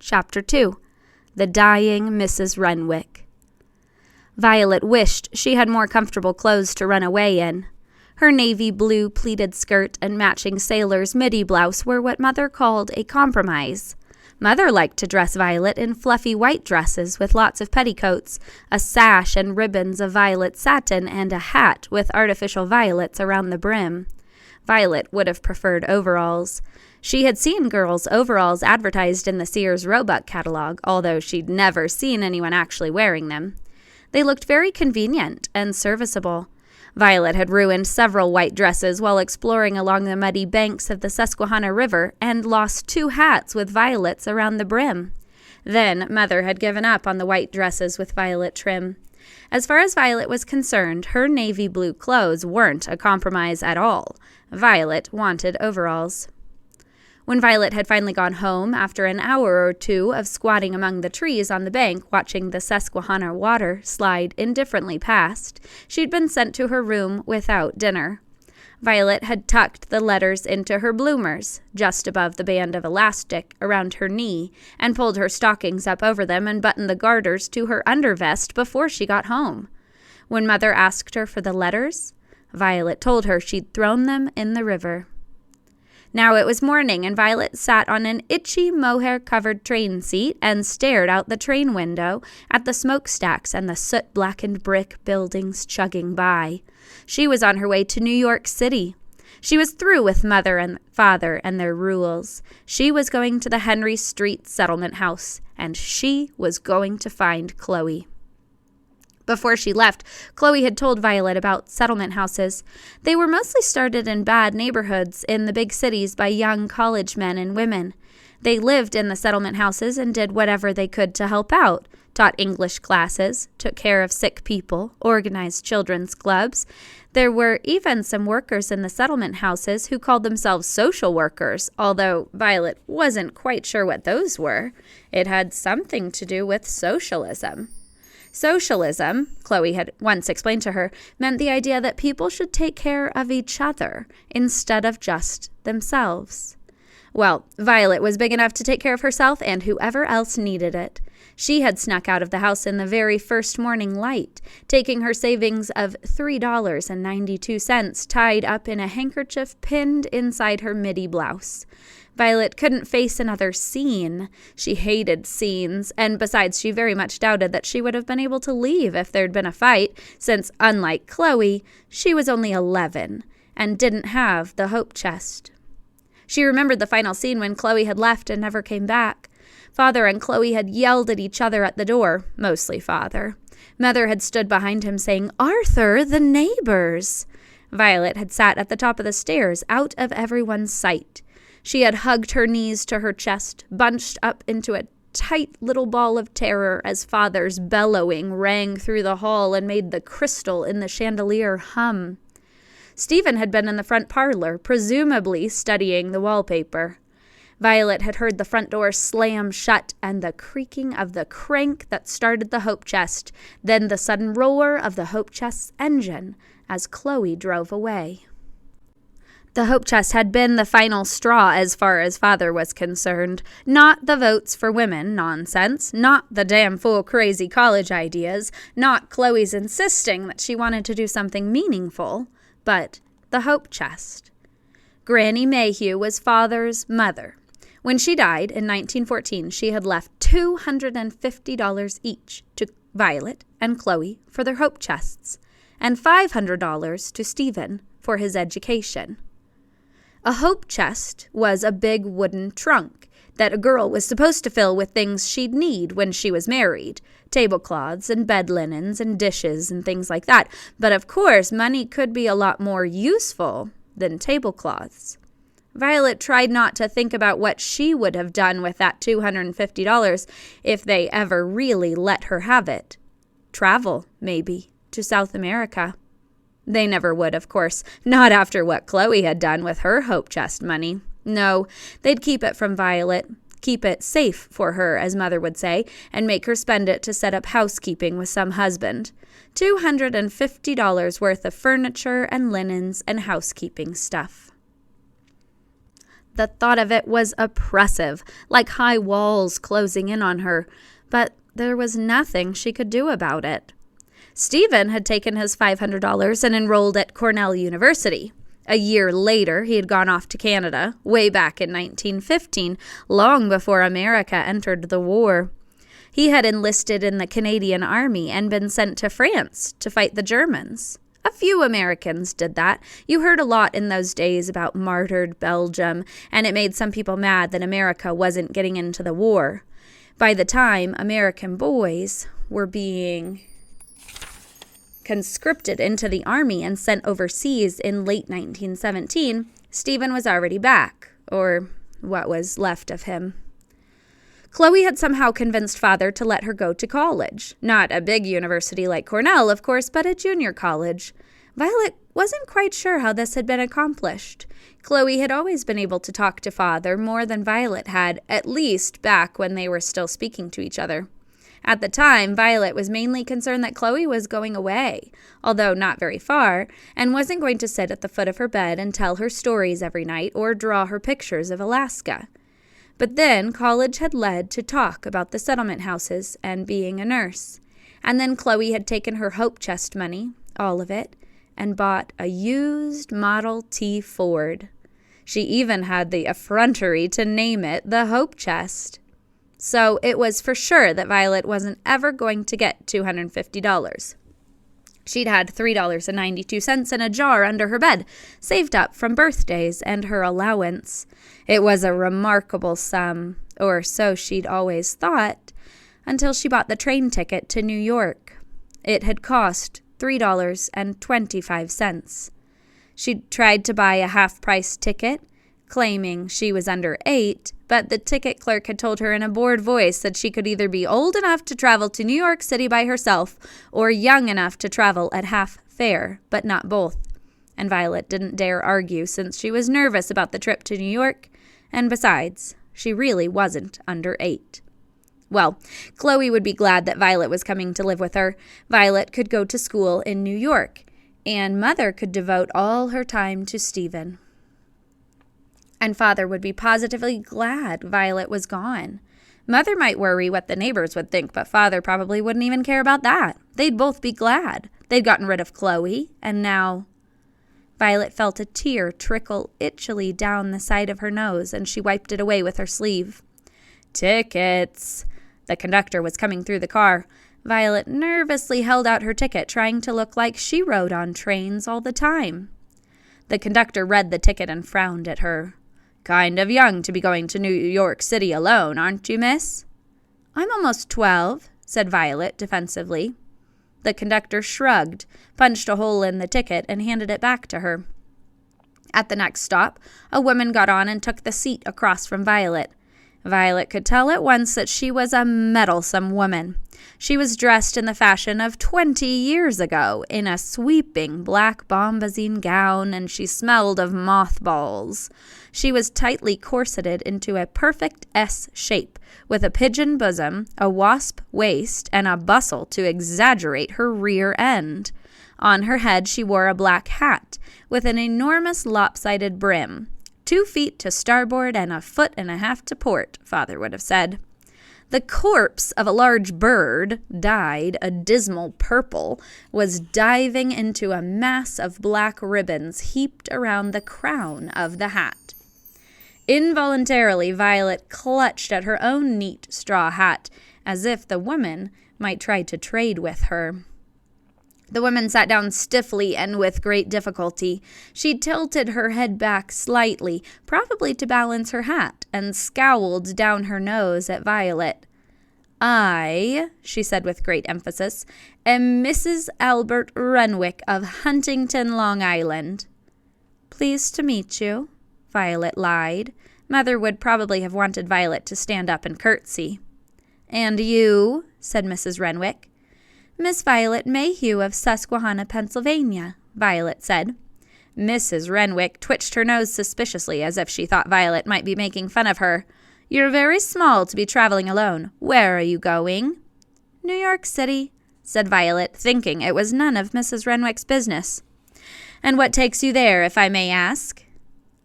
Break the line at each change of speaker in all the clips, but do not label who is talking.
Chapter 2. The Dying Mrs. Renwick. Violet wished she had more comfortable clothes to run away in. Her navy blue pleated skirt and matching sailor's midi blouse were what Mother called a compromise. Mother liked to dress Violet in fluffy white dresses with lots of petticoats, a sash and ribbons of violet satin, and a hat with artificial violets around the brim. Violet would have preferred overalls. She had seen girls' overalls advertised in the Sears Roebuck catalog, although she'd never seen anyone actually wearing them. They looked very convenient and serviceable. Violet had ruined several white dresses while exploring along the muddy banks of the Susquehanna River and lost 2 hats with violets around the brim. Then Mother had given up on the white dresses with violet trim. As far as Violet was concerned, her navy blue clothes weren't a compromise at all. Violet wanted overalls. When Violet had finally gone home, after an hour or 2 of squatting among the trees on the bank watching the Susquehanna water slide indifferently past, she'd been sent to her room without dinner. Violet had tucked the letters into her bloomers, just above the band of elastic around her knee, and pulled her stockings up over them and buttoned the garters to her undervest before she got home. When Mother asked her for the letters, Violet told her she'd thrown them in the river. Now it was morning, and Violet sat on an itchy mohair-covered train seat and stared out the train window at the smokestacks and the soot-blackened brick buildings chugging by. She was on her way to New York City. She was through with Mother and Father and their rules. She was going to the Henry Street settlement house, and she was going to find Chloe. Before she left, Chloe had told Violet about settlement houses. They were mostly started in bad neighborhoods in the big cities by young college men and women. They lived in the settlement houses and did whatever they could to help out, taught English classes, took care of sick people, organized children's clubs. There were even some workers in the settlement houses who called themselves social workers, although Violet wasn't quite sure what those were. It had something to do with socialism. Socialism, Chloe had once explained to her, meant the idea that people should take care of each other instead of just themselves. Well, Violet was big enough to take care of herself and whoever else needed it. She had snuck out of the house in the very first morning light, taking her savings of $3.92 tied up in a handkerchief pinned inside her midi blouse. Violet couldn't face another scene. She hated scenes, and besides, she very much doubted that she would have been able to leave if there'd been a fight, since, unlike Chloe, she was only 11 and didn't have the hope chest. She remembered the final scene when Chloe had left and never came back. Father and Chloe had yelled at each other at the door, mostly Father. Mother had stood behind him saying, "Arthur, the neighbors!" Violet had sat at the top of the stairs, out of everyone's sight. She had hugged her knees to her chest, bunched up into a tight little ball of terror as Father's bellowing rang through the hall and made the crystal in the chandelier hum. Stephen had been in the front parlor, presumably studying the wallpaper. Violet had heard the front door slam shut and the creaking of the crank that started the hope chest, then the sudden roar of the hope chest's engine as Chloe drove away. The hope chest had been the final straw as far as Father was concerned. Not the votes for women nonsense, not the damn fool crazy college ideas, not Chloe's insisting that she wanted to do something meaningful, but the hope chest. Granny Mayhew was Father's mother. When she died in 1914, she had left $250 each to Violet and Chloe for their hope chests, and $500 to Stephen for his education. A hope chest was a big wooden trunk that a girl was supposed to fill with things she'd need when she was married, tablecloths and bed linens and dishes and things like that. But of course, money could be a lot more useful than tablecloths. Violet tried not to think about what she would have done with that $250 if they ever really let her have it. Travel, maybe, to South America. They never would, of course, not after what Chloe had done with her hope chest money. No, they'd keep it from Violet, keep it safe for her, as Mother would say, and make her spend it to set up housekeeping with some husband. $250 worth of furniture and linens and housekeeping stuff. The thought of it was oppressive, like high walls closing in on her, but there was nothing she could do about it. Stephen had taken his $500 and enrolled at Cornell University. A year later, he had gone off to Canada, way back in 1915, long before America entered the war. He had enlisted in the Canadian Army and been sent to France to fight the Germans. A few Americans did that. You heard a lot in those days about martyred Belgium, and it made some people mad that America wasn't getting into the war. By the time American boys were being conscripted into the army and sent overseas in late 1917, Stephen was already back, or what was left of him. Chloe had somehow convinced father to let her go to college. Not a big university like Cornell, of course, but a junior college. Violet wasn't quite sure how this had been accomplished. Chloe had always been able to talk to father more than Violet had, at least back when they were still speaking to each other. At the time, Violet was mainly concerned that Chloe was going away, although not very far, and wasn't going to sit at the foot of her bed and tell her stories every night or draw her pictures of Alaska. But then college had led to talk about the settlement houses and being a nurse. And then Chloe had taken her Hope Chest money, all of it, and bought a used Model T Ford. She even had the effrontery to name it the Hope Chest. So it was for sure that Violet wasn't ever going to get $250. She'd had $3.92 in a jar under her bed, saved up from birthdays and her allowance. It was a remarkable sum, or so she'd always thought, until she bought the train ticket to New York. It had cost $3.25. She'd tried to buy a half-price ticket, claiming she was under 8, but the ticket clerk had told her in a bored voice that she could either be old enough to travel to New York City by herself or young enough to travel at half fare, but not both. And Violet didn't dare argue since she was nervous about the trip to New York, and besides, she really wasn't under 8. Well, Chloe would be glad that Violet was coming to live with her. Violet could go to school in New York, and Mother could devote all her time to Stephen. And Father would be positively glad Violet was gone. Mother might worry what the neighbors would think, but Father probably wouldn't even care about that. They'd both be glad. They'd gotten rid of Chloe, and now... Violet felt a tear trickle itchily down the side of her nose, and she wiped it away with her sleeve. Tickets! The conductor was coming through the car. Violet nervously held out her ticket, trying to look like she rode on trains all the time. The conductor read the ticket and frowned at her. Kind of young to be going to New York City alone, aren't you, miss? I'm almost 12, said Violet defensively. The conductor shrugged, punched a hole in the ticket, and handed it back to her. At the next stop, a woman got on and took the seat across from Violet. Violet could tell at once that she was a meddlesome woman. She was dressed in the fashion of 20 years ago, in a sweeping black bombazine gown, and she smelled of mothballs. She was tightly corseted into a perfect S shape, with a pigeon bosom, a wasp waist, and a bustle to exaggerate her rear end. On her head she wore a black hat, with an enormous lopsided brim. 2 feet to starboard and 1.5 feet to port, Father would have said. The corpse of a large bird, dyed a dismal purple, was diving into a mass of black ribbons heaped around the crown of the hat. Involuntarily, Violet clutched at her own neat straw hat, as if the woman might try to trade with her. The woman sat down stiffly and with great difficulty. She tilted her head back slightly, probably to balance her hat, and scowled down her nose at Violet. I, she said with great emphasis, am Mrs. Albert Renwick of Huntington, Long Island. Pleased to meet you, Violet lied. Mother would probably have wanted Violet to stand up and curtsy. And you, said Mrs. Renwick. Miss Violet Mayhew of Susquehanna, Pennsylvania, Violet said. Mrs. Renwick twitched her nose suspiciously as if she thought Violet might be making fun of her. You're very small to be traveling alone. Where are you going? New York City, said Violet, thinking it was none of Mrs. Renwick's business. And what takes you there, if I may ask?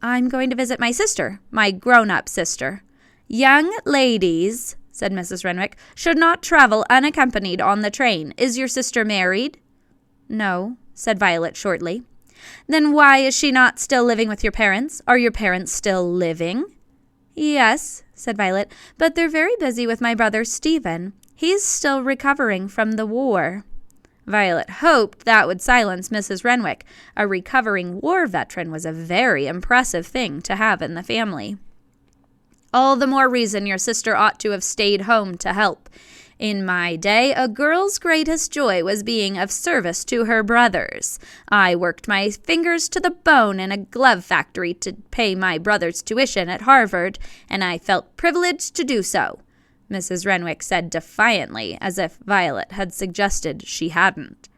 I'm going to visit my sister, my grown-up sister. Young ladies, said Mrs. Renwick, should not travel unaccompanied on the train. Is your sister married? No, said Violet shortly. Then why is she not still living with your parents? Are your parents still living? Yes, said Violet, but they're very busy with my brother Stephen. He's still recovering from the war. Violet hoped that would silence Mrs. Renwick. A recovering war veteran was a very impressive thing to have in the family. All the more reason your sister ought to have stayed home to help. In my day, a girl's greatest joy was being of service to her brothers. I worked my fingers to the bone in a glove factory to pay my brother's tuition at Harvard, and I felt privileged to do so, Mrs. Renwick said defiantly, as if Violet had suggested she hadn't.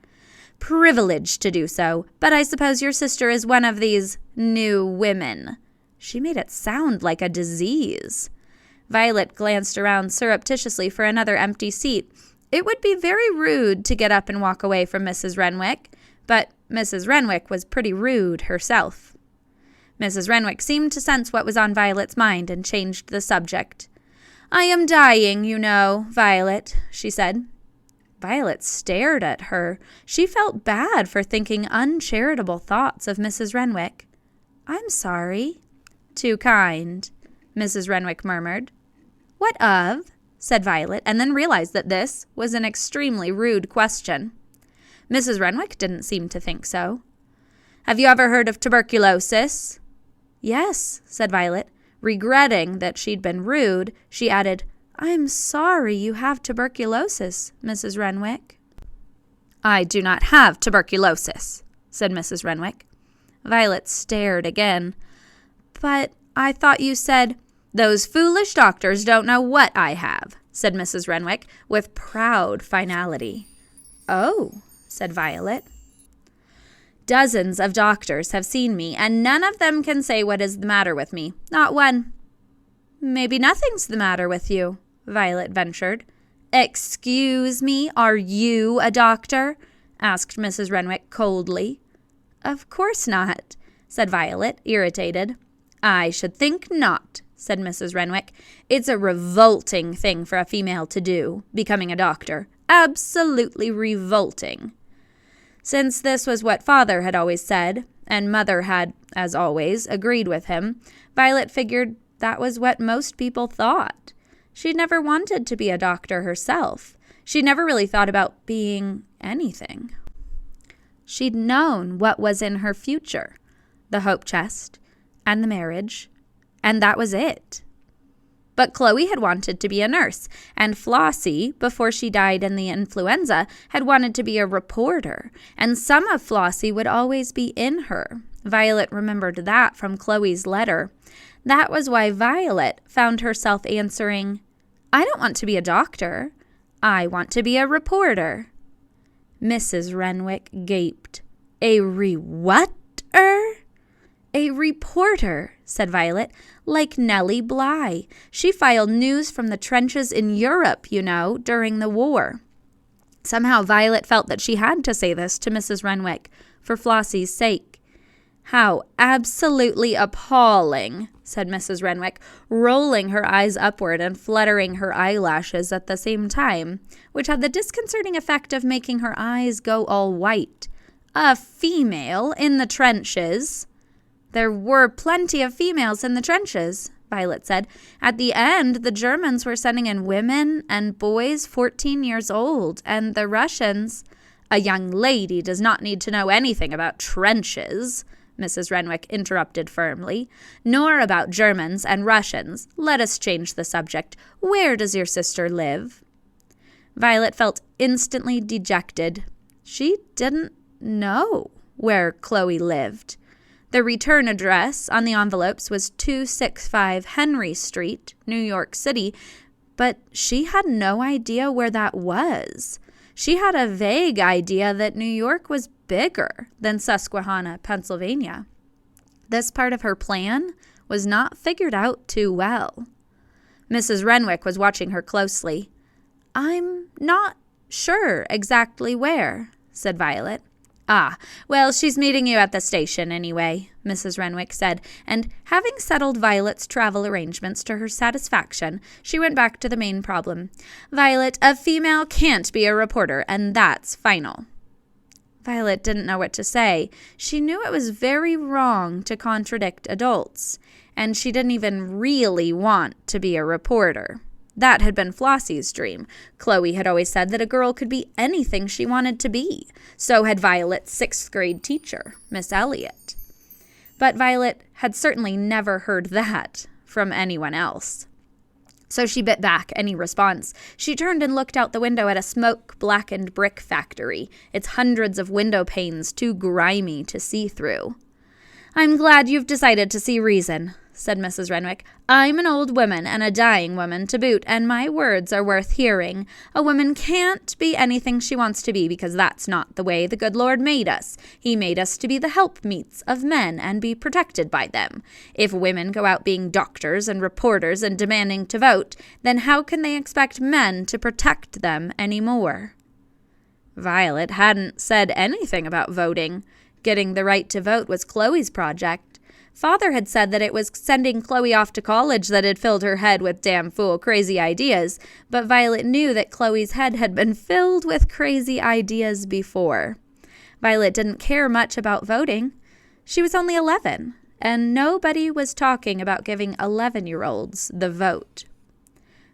Privileged to do so, but I suppose your sister is one of these new women. She made it sound like a disease. Violet glanced around surreptitiously for another empty seat. It would be very rude to get up and walk away from Mrs. Renwick, but Mrs. Renwick was pretty rude herself. Mrs. Renwick seemed to sense what was on Violet's mind and changed the subject. I am dying, you know, Violet, she said. Violet stared at her. She felt bad for thinking uncharitable thoughts of Mrs. Renwick. I'm sorry. Too kind, Mrs. Renwick murmured. What of? Said Violet, and then realized that this was an extremely rude question. Mrs. Renwick didn't seem to think so. Have you ever heard of tuberculosis? Yes, said Violet. Regretting that she'd been rude, she added, I'm sorry you have tuberculosis, Mrs. Renwick. I do not have tuberculosis, said Mrs. Renwick. Violet stared again. But I thought you said, those foolish doctors don't know what I have, said Mrs. Renwick with proud finality. Oh, said Violet. Dozens of doctors have seen me, and none of them can say what is the matter with me. Not one. Maybe nothing's the matter with you, Violet ventured. Excuse me, are you a doctor? Asked Mrs. Renwick coldly. Of course not, said Violet, irritated. I should think not, said Mrs. Renwick. It's a revolting thing for a female to do, becoming a doctor. Absolutely revolting. Since this was what Father had always said, and Mother had, as always, agreed with him, Violet figured that was what most people thought. She'd never wanted to be a doctor herself. She'd never really thought about being anything. She'd known what was in her future, the hope chest, and the marriage, and that was it. But Chloe had wanted to be a nurse, and Flossie, before she died in the influenza, had wanted to be a reporter, and some of Flossie would always be in her. Violet remembered that from Chloe's letter. That was why Violet found herself answering, I don't want to be a doctor. I want to be a reporter. Mrs. Renwick gaped. A what-er? A reporter, said Violet, like Nellie Bly. She filed news from the trenches in Europe, you know, during the war. Somehow Violet felt that she had to say this to Mrs. Renwick for Flossie's sake. How absolutely appalling, said Mrs. Renwick, rolling her eyes upward and fluttering her eyelashes at the same time, which had the disconcerting effect of making her eyes go all white. A female in the trenches. There were plenty of females in the trenches, Violet said. At the end, the Germans were sending in women and boys 14 years old, and the Russians... A young lady does not need to know anything about trenches, Mrs. Renwick interrupted firmly, nor about Germans and Russians. Let us change the subject. Where does your sister live? Violet felt instantly dejected. She didn't know where Chloe lived. The return address on the envelopes was 265 Henry Street, New York City, but she had no idea where that was. She had a vague idea that New York was bigger than Susquehanna, Pennsylvania. This part of her plan was not figured out too well. Mrs. Renwick was watching her closely. I'm not sure exactly where, said Violet. Ah, well, she's meeting you at the station anyway, Mrs. Renwick said, and having settled Violet's travel arrangements to her satisfaction, she went back to the main problem. Violet, a female can't be a reporter, and that's final. Violet didn't know what to say. She knew it was very wrong to contradict adults, and she didn't even really want to be a reporter. That had been Flossie's dream. Chloe had always said that a girl could be anything she wanted to be. So had Violet's 6th grade teacher, Miss Elliott. But Violet had certainly never heard that from anyone else. So she bit back any response. She turned and looked out the window at a smoke-blackened brick factory, its hundreds of window panes too grimy to see through. "I'm glad you've decided to see reason," said Mrs. Renwick. "I'm an old woman and a dying woman to boot, and my words are worth hearing. A woman can't be anything she wants to be because that's not the way the good Lord made us. He made us to be the helpmeets of men and be protected by them. If women go out being doctors and reporters and demanding to vote, then how can they expect men to protect them anymore?" Violet hadn't said anything about voting. Getting the right to vote was Chloe's project. Father had said that it was sending Chloe off to college that had filled her head with damn fool crazy ideas, but Violet knew that Chloe's head had been filled with crazy ideas before. Violet didn't care much about voting. She was only 11, and nobody was talking about giving 11-year-olds the vote.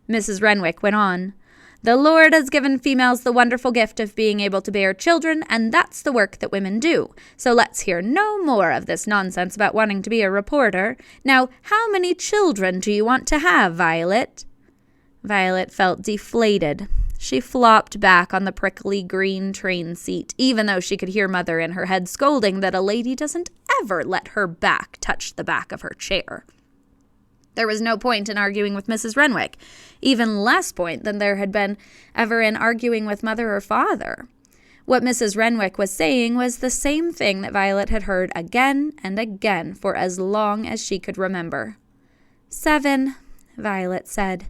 Mrs. Renwick went on. "The Lord has given females the wonderful gift of being able to bear children, and that's the work that women do. So let's hear no more of this nonsense about wanting to be a reporter. Now, how many children do you want to have, Violet?" Violet felt deflated. She flopped back on the prickly green train seat, even though she could hear Mother in her head scolding that a lady doesn't ever let her back touch the back of her chair. There was no point in arguing with Mrs. Renwick, even less point than there had been ever in arguing with Mother or Father. What Mrs. Renwick was saying was the same thing that Violet had heard again and again for as long as she could remember. 7, Violet said.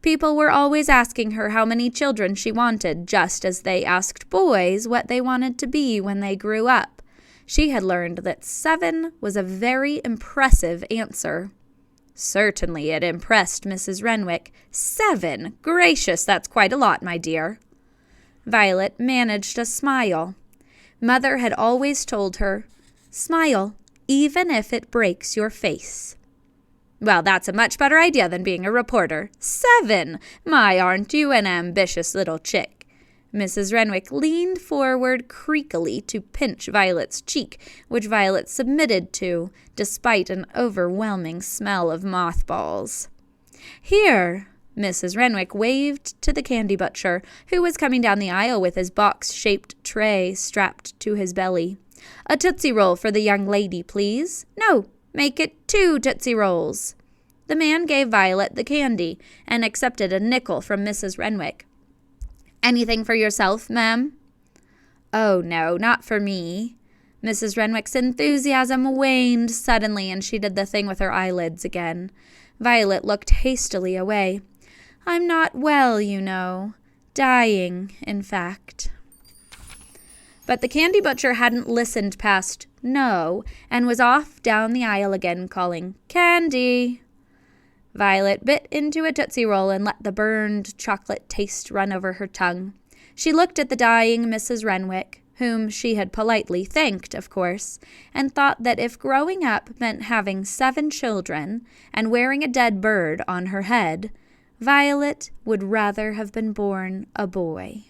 People were always asking her how many children she wanted, just as they asked boys what they wanted to be when they grew up. She had learned that 7 was a very impressive answer. Certainly it impressed Mrs. Renwick. 7! Gracious, that's quite a lot, my dear. Violet managed a smile. Mother had always told her, "Smile, even if it breaks your face." Well, that's a much better idea than being a reporter. 7! My, aren't you an ambitious little chick? Mrs. Renwick leaned forward creakily to pinch Violet's cheek, which Violet submitted to, despite an overwhelming smell of mothballs. "Here!" Mrs. Renwick waved to the candy butcher, who was coming down the aisle with his box-shaped tray strapped to his belly. "A Tootsie Roll for the young lady, please. No, make it 2 Tootsie Rolls." The man gave Violet the candy and accepted a nickel from Mrs. Renwick. "Anything for yourself, ma'am?" "Oh, no, not for me." Mrs. Renwick's enthusiasm waned suddenly, and she did the thing with her eyelids again. Violet looked hastily away. "I'm not well, you know. Dying, in fact." But the candy butcher hadn't listened past "no," and was off down the aisle again, calling, "Candy!" Violet bit into a Tootsie Roll and let the burned chocolate taste run over her tongue. She looked at the dying Mrs. Renwick, whom she had politely thanked, of course, and thought that if growing up meant having 7 children and wearing a dead bird on her head, Violet would rather have been born a boy.